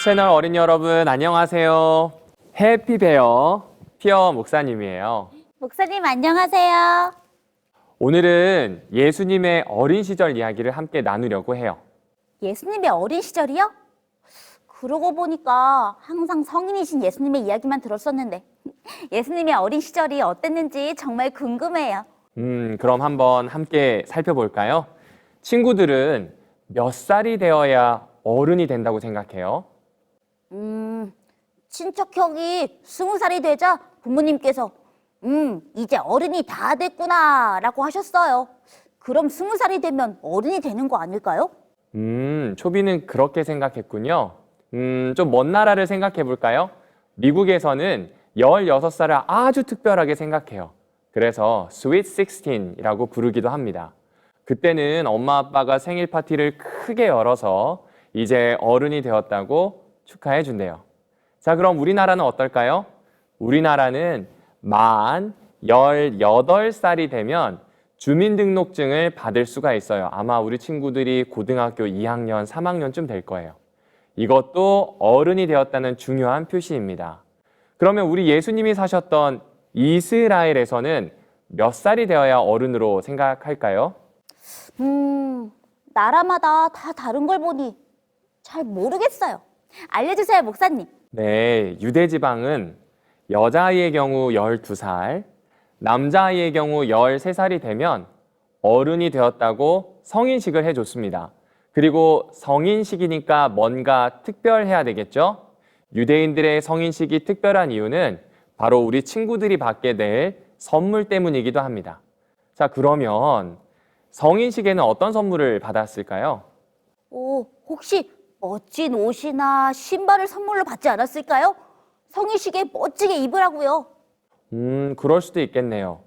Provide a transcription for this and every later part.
채널 어린이 여러분 안녕하세요. 해피베어 피어 목사님이에요. 목사님 안녕하세요. 오늘은 예수님의 어린 시절 이야기를 함께 나누려고 해요. 예수님의 어린 시절이요? 그러고 보니까 항상 성인이신 예수님의 이야기만 들었었는데 예수님의 어린 시절이 어땠는지 정말 궁금해요. 그럼 한번 함께 살펴볼까요? 친구들은 몇 살이 되어야 어른이 된다고 생각해요? 친척 형이 20살이 되자 부모님께서 이제 어른이 다 됐구나 라고 하셨어요. 그럼 20살이 되면 어른이 되는 거 아닐까요? 초비는 그렇게 생각했군요. 좀 먼 나라를 생각해 볼까요? 미국에서는 16살을 아주 특별하게 생각해요. 그래서 Sweet 16이라고 부르기도 합니다. 그때는 엄마 아빠가 생일 파티를 크게 열어서 이제 어른이 되었다고 축하해 준대요. 자, 그럼 우리나라는 어떨까요? 우리나라는 만 18살이 되면 주민등록증을 받을 수가 있어요. 아마 우리 친구들이 고등학교 2학년, 3학년쯤 될 거예요. 이것도 어른이 되었다는 중요한 표시입니다. 그러면 우리 예수님이 사셨던 이스라엘에서는 몇 살이 되어야 어른으로 생각할까요? 나라마다 다 다른 걸 보니 잘 모르겠어요. 알려주세요, 목사님. 네, 유대지방은 여자아이의 경우 12살, 남자아이의 경우 13살이 되면 어른이 되었다고 성인식을 해줬습니다. 그리고 성인식이니까 뭔가 특별해야 되겠죠? 유대인들의 성인식이 특별한 이유는 바로 우리 친구들이 받게 될 선물 때문이기도 합니다. 자, 그러면 성인식에는 어떤 선물을 받았을까요? 혹시 멋진 옷이나 신발을 선물로 받지 않았을까요? 성인식에 멋지게 입으라고요. 그럴 수도 있겠네요.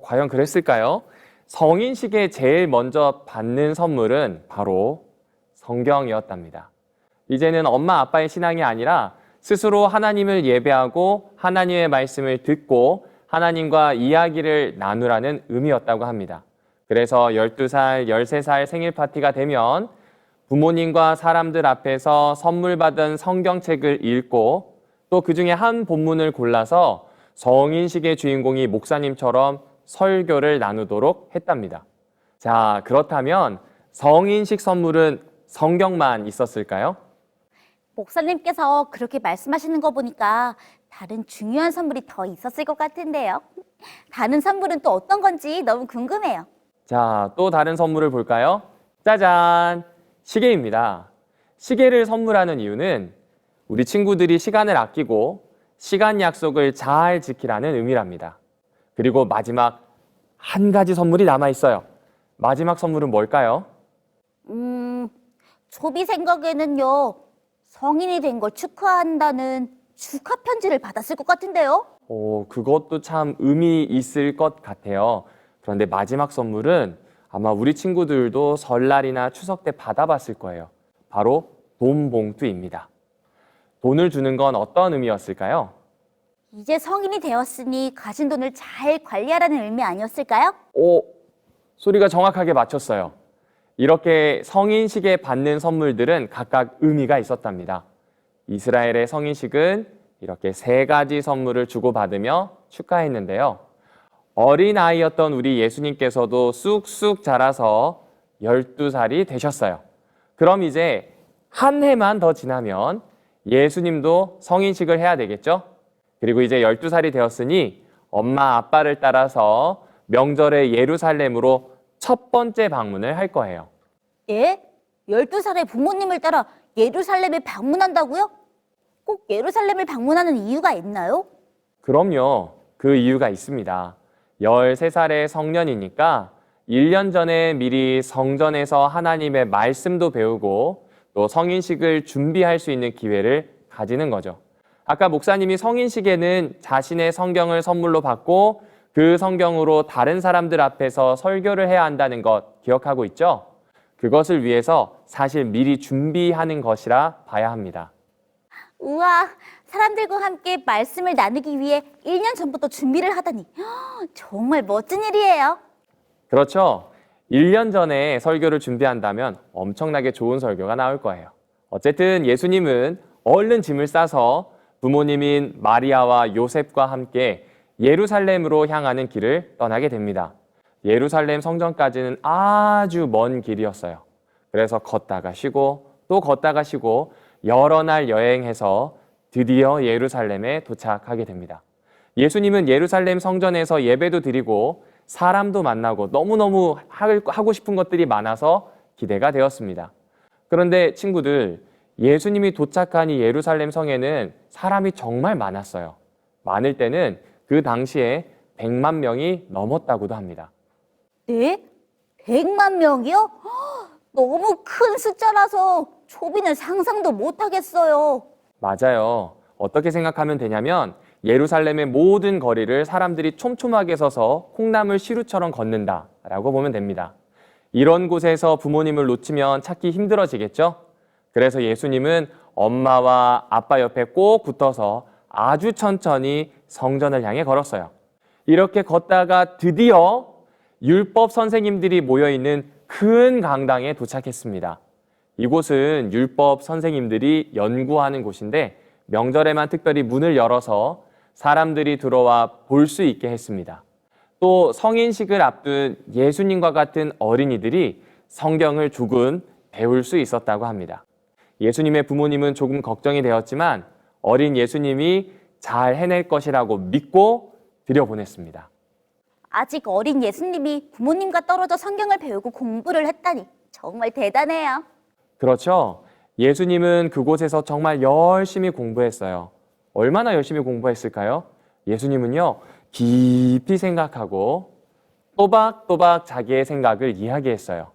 과연 그랬을까요? 성인식에 제일 먼저 받는 선물은 바로 성경이었답니다. 이제는 엄마 아빠의 신앙이 아니라 스스로 하나님을 예배하고 하나님의 말씀을 듣고 하나님과 이야기를 나누라는 의미였다고 합니다. 그래서 12살, 13살 생일 파티가 되면 부모님과 사람들 앞에서 선물 받은 성경책을 읽고 또 그 중에 한 본문을 골라서 성인식의 주인공이 목사님처럼 설교를 나누도록 했답니다. 자, 그렇다면 성인식 선물은 성경만 있었을까요? 목사님께서 그렇게 말씀하시는 거 보니까 다른 중요한 선물이 더 있었을 것 같은데요. 다른 선물은 또 어떤 건지 너무 궁금해요. 자, 또 다른 선물을 볼까요? 짜잔! 시계입니다. 시계를 선물하는 이유는 우리 친구들이 시간을 아끼고 시간 약속을 잘 지키라는 의미랍니다. 그리고 마지막 한 가지 선물이 남아 있어요. 마지막 선물은 뭘까요? 초비 생각에는요, 성인이 된 걸 축하한다는 축하 편지를 받았을 것 같은데요. 그것도 참 의미 있을 것 같아요. 그런데 마지막 선물은 아마 우리 친구들도 설날이나 추석 때 받아봤을 거예요. 바로 돈 봉투입니다. 돈을 주는 건 어떤 의미였을까요? 이제 성인이 되었으니 가진 돈을 잘 관리하라는 의미 아니었을까요? 소리가 정확하게 맞췄어요. 이렇게 성인식에 받는 선물들은 각각 의미가 있었답니다. 이스라엘의 성인식은 이렇게 3가지 선물을 주고받으며 축하했는데요. 어린아이였던 우리 예수님께서도 쑥쑥 자라서 12살이 되셨어요. 그럼 이제 한 해만 더 지나면 예수님도 성인식을 해야 되겠죠? 그리고 이제 12살이 되었으니 엄마 아빠를 따라서 명절에 예루살렘으로 첫 번째 방문을 할 거예요. 예? 12살의 부모님을 따라 예루살렘에 방문한다고요? 꼭 예루살렘을 방문하는 이유가 있나요? 그럼요. 그 이유가 있습니다. 13살의 성년이니까 1년 전에 미리 성전에서 하나님의 말씀도 배우고 또 성인식을 준비할 수 있는 기회를 가지는 거죠. 아까 목사님이 성인식에는 자신의 성경을 선물로 받고 그 성경으로 다른 사람들 앞에서 설교를 해야 한다는 것 기억하고 있죠? 그것을 위해서 사실 미리 준비하는 것이라 봐야 합니다. 우와, 사람들과 함께 말씀을 나누기 위해 1년 전부터 준비를 하다니 정말 멋진 일이에요. 그렇죠? 1년 전에 설교를 준비한다면 엄청나게 좋은 설교가 나올 거예요. 어쨌든 예수님은 얼른 짐을 싸서 부모님인 마리아와 요셉과 함께 예루살렘으로 향하는 길을 떠나게 됩니다. 예루살렘 성전까지는 아주 먼 길이었어요. 그래서 걷다가 쉬고 또 걷다가 쉬고 여러 날 여행해서 드디어 예루살렘에 도착하게 됩니다. 예수님은 예루살렘 성전에서 예배도 드리고 사람도 만나고 너무너무 하고 싶은 것들이 많아서 기대가 되었습니다. 그런데 친구들, 예수님이 도착한 이 예루살렘 성에는 사람이 정말 많았어요. 많을 때는 그 당시에 100만 명이 넘었다고도 합니다. 네? 100만 명이요? 허, 너무 큰 숫자라서 초비는 상상도 못하겠어요. 맞아요. 어떻게 생각하면 되냐면 예루살렘의 모든 거리를 사람들이 촘촘하게 서서 콩나물 시루처럼 걷는다라고 보면 됩니다. 이런 곳에서 부모님을 놓치면 찾기 힘들어지겠죠? 그래서 예수님은 엄마와 아빠 옆에 꼭 붙어서 아주 천천히 성전을 향해 걸었어요. 이렇게 걷다가 드디어 율법 선생님들이 모여있는 큰 강당에 도착했습니다. 이곳은 율법 선생님들이 연구하는 곳인데 명절에만 특별히 문을 열어서 사람들이 들어와 볼 수 있게 했습니다. 또 성인식을 앞둔 예수님과 같은 어린이들이 성경을 조금 배울 수 있었다고 합니다. 예수님의 부모님은 조금 걱정이 되었지만 어린 예수님이 잘 해낼 것이라고 믿고 들여보냈습니다. 아직 어린 예수님이 부모님과 떨어져 성경을 배우고 공부를 했다니 정말 대단해요. 그렇죠? 예수님은 그곳에서 정말 열심히 공부했어요. 얼마나 열심히 공부했을까요? 예수님은요, 깊이 생각하고 또박또박 자기의 생각을 이야기했어요.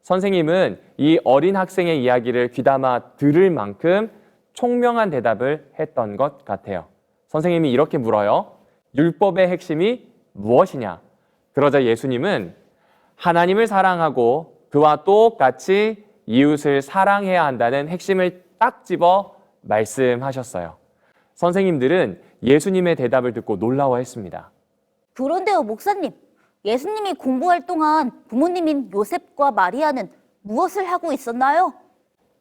선생님은 이 어린 학생의 이야기를 귀담아 들을 만큼 총명한 대답을 했던 것 같아요. 선생님이 이렇게 물어요. 율법의 핵심이 무엇이냐? 그러자 예수님은 하나님을 사랑하고 그와 똑같이 이웃을 사랑해야 한다는 핵심을 딱 집어 말씀하셨어요. 선생님들은 예수님의 대답을 듣고 놀라워했습니다. 그런데요, 목사님. 예수님이 공부할 동안 부모님인 요셉과 마리아는 무엇을 하고 있었나요?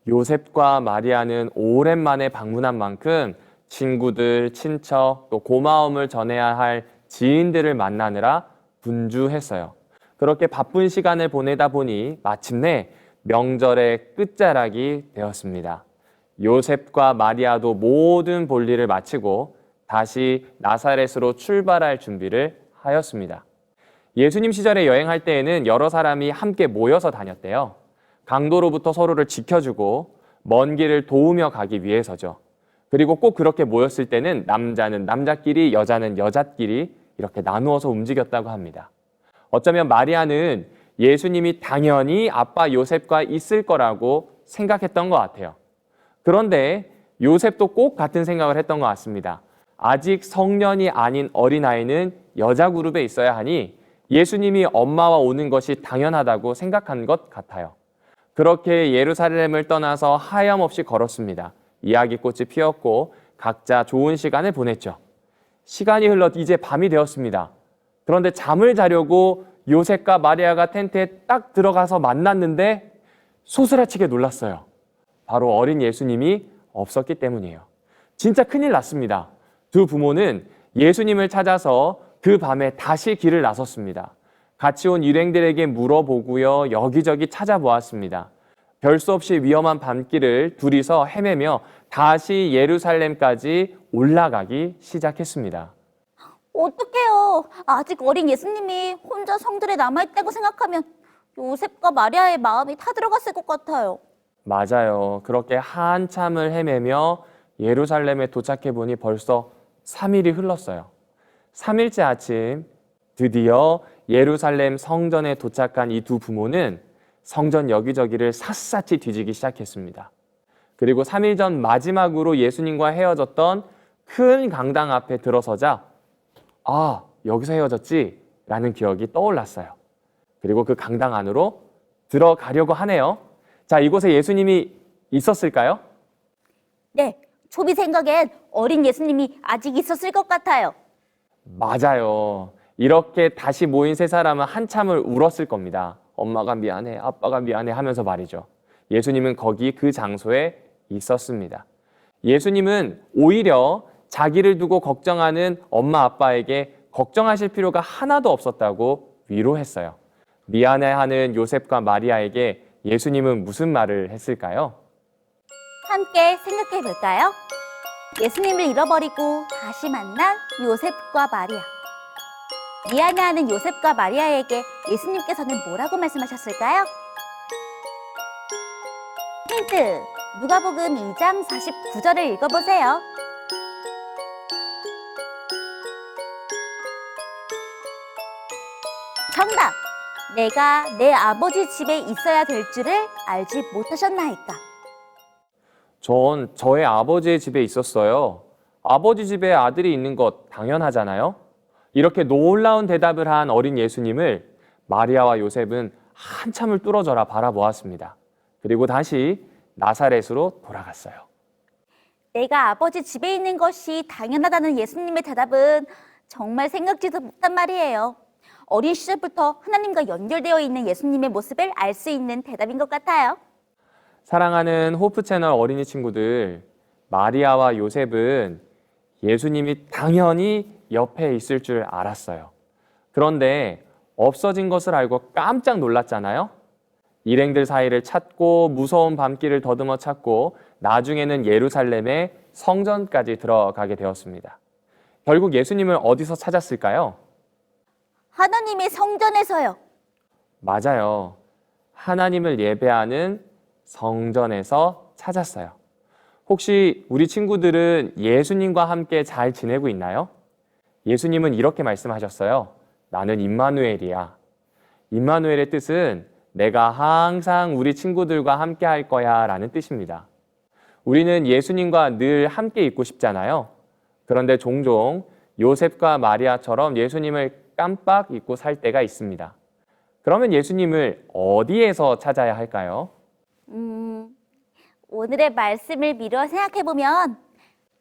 요셉과 마리아는 오랜만에 방문한 만큼 친구들, 친척, 또 고마움을 전해야 할 지인들을 만나느라 분주했어요. 그렇게 바쁜 시간을 보내다 보니 마침내 명절의 끝자락이 되었습니다. 요셉과 마리아도 모든 볼일을 마치고 다시 나사렛으로 출발할 준비를 하였습니다. 예수님 시절에 여행할 때에는 여러 사람이 함께 모여서 다녔대요. 강도로부터 서로를 지켜주고 먼 길을 도우며 가기 위해서죠. 그리고 꼭 그렇게 모였을 때는 남자는 남자끼리, 여자는 여자끼리 이렇게 나누어서 움직였다고 합니다. 어쩌면 마리아는 예수님이 당연히 아빠 요셉과 있을 거라고 생각했던 것 같아요. 그런데 요셉도 꼭 같은 생각을 했던 것 같습니다. 아직 성년이 아닌 어린아이는 여자 그룹에 있어야 하니 예수님이 엄마와 오는 것이 당연하다고 생각한 것 같아요. 그렇게 예루살렘을 떠나서 하염없이 걸었습니다. 이야기꽃이 피었고 각자 좋은 시간을 보냈죠. 시간이 흘러 이제 밤이 되었습니다. 그런데 잠을 자려고 요셉과 마리아가 텐트에 딱 들어가서 만났는데 소스라치게 놀랐어요. 바로 어린 예수님이 없었기 때문이에요. 진짜 큰일 났습니다. 두 부모는 예수님을 찾아서 그 밤에 다시 길을 나섰습니다. 같이 온 일행들에게 물어보고요. 여기저기 찾아보았습니다. 별 수 없이 위험한 밤길을 둘이서 헤매며 다시 예루살렘까지 올라가기 시작했습니다. 어떡해요. 아직 어린 예수님이 혼자 성들에 남아있다고 생각하면 요셉과 마리아의 마음이 타들어갔을 것 같아요. 맞아요. 그렇게 한참을 헤매며 예루살렘에 도착해 보니 벌써 3일이 흘렀어요. 3일째 아침 드디어 예루살렘 성전에 도착한 이 두 부모는 성전 여기저기를 샅샅이 뒤지기 시작했습니다. 그리고 3일 전 마지막으로 예수님과 헤어졌던 큰 강당 앞에 들어서자 아, 여기서 헤어졌지? 라는 기억이 떠올랐어요. 그리고 그 강당 안으로 들어가려고 하네요. 자, 이곳에 예수님이 있었을까요? 네, 초비 생각엔 어린 예수님이 아직 있었을 것 같아요. 맞아요. 이렇게 다시 모인 세 사람은 한참을 울었을 겁니다. 엄마가 미안해, 아빠가 미안해 하면서 말이죠. 예수님은 거기 그 장소에 있었습니다. 예수님은 오히려 자기를 두고 걱정하는 엄마 아빠에게 걱정하실 필요가 하나도 없었다고 위로했어요. 미안해하는 요셉과 마리아에게 예수님은 무슨 말을 했을까요? 함께 생각해 볼까요? 예수님을 잃어버리고 다시 만난 요셉과 마리아. 미안해하는 요셉과 마리아에게 예수님께서는 뭐라고 말씀하셨을까요? 힌트, 누가복음 2장 49절을 읽어보세요. 정답! 내가 내 아버지 집에 있어야 될 줄을 알지 못하셨나이까. 전 저의 아버지의 집에 있었어요. 아버지 집에 아들이 있는 것 당연하잖아요. 이렇게 놀라운 대답을 한 어린 예수님을 마리아와 요셉은 한참을 뚫어져라 바라보았습니다. 그리고 다시 나사렛으로 돌아갔어요. 내가 아버지 집에 있는 것이 당연하다는 예수님의 대답은 정말 생각지도 못한 말이에요. 어린 시절부터 하나님과 연결되어 있는 예수님의 모습을 알 수 있는 대답인 것 같아요. 사랑하는 호프 채널 어린이 친구들, 마리아와 요셉은 예수님이 당연히 옆에 있을 줄 알았어요. 그런데 없어진 것을 알고 깜짝 놀랐잖아요. 일행들 사이를 찾고 무서운 밤길을 더듬어 찾고 나중에는 예루살렘의 성전까지 들어가게 되었습니다. 결국 예수님을 어디서 찾았을까요? 하나님의 성전에서요. 맞아요. 하나님을 예배하는 성전에서 찾았어요. 혹시 우리 친구들은 예수님과 함께 잘 지내고 있나요? 예수님은 이렇게 말씀하셨어요. 나는 임마누엘이야. 임마누엘의 뜻은 내가 항상 우리 친구들과 함께 할 거야 라는 뜻입니다. 우리는 예수님과 늘 함께 있고 싶잖아요. 그런데 종종 요셉과 마리아처럼 예수님을 깜빡 잊고 살 때가 있습니다. 그러면 예수님을 어디에서 찾아야 할까요? 오늘의 말씀을 미루어 생각해보면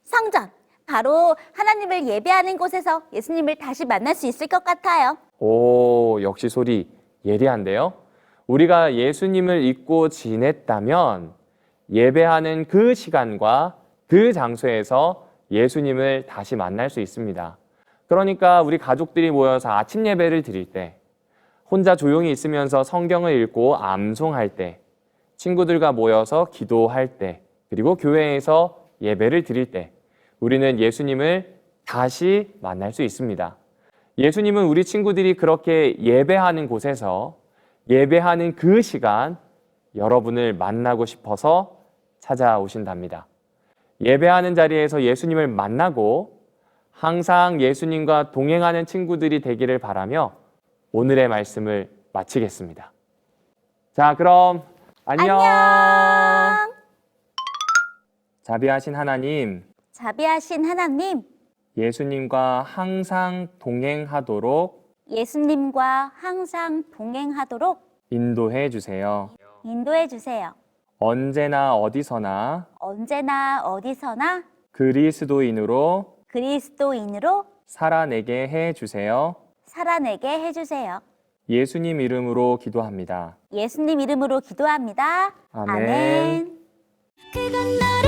성전, 바로 하나님을 예배하는 곳에서 예수님을 다시 만날 수 있을 것 같아요. 오, 역시 소리 예리한데요? 우리가 예수님을 잊고 지냈다면 예배하는 그 시간과 그 장소에서 예수님을 다시 만날 수 있습니다. 그러니까 우리 가족들이 모여서 아침 예배를 드릴 때, 혼자 조용히 있으면서 성경을 읽고 암송할 때, 친구들과 모여서 기도할 때, 그리고 교회에서 예배를 드릴 때, 우리는 예수님을 다시 만날 수 있습니다. 예수님은 우리 친구들이 그렇게 예배하는 곳에서 예배하는 그 시간 여러분을 만나고 싶어서 찾아오신답니다. 예배하는 자리에서 예수님을 만나고 항상 예수님과 동행하는 친구들이 되기를 바라며 오늘의 말씀을 마치겠습니다. 자, 그럼 안녕. 자비하신 하나님, 자비하신 하나님, 예수님과 항상 동행하도록 예수님과 항상 동행하도록 인도해 주세요. 인도해 주세요. 언제나 어디서나 언제나 어디서나 그리스도인으로 그리스도인으로 살아내게 해 주세요. 살아내게 해주세요. 예수님 이름으로 기도합니다. 예수님 이름으로 기도합니다. 아멘. 그건 나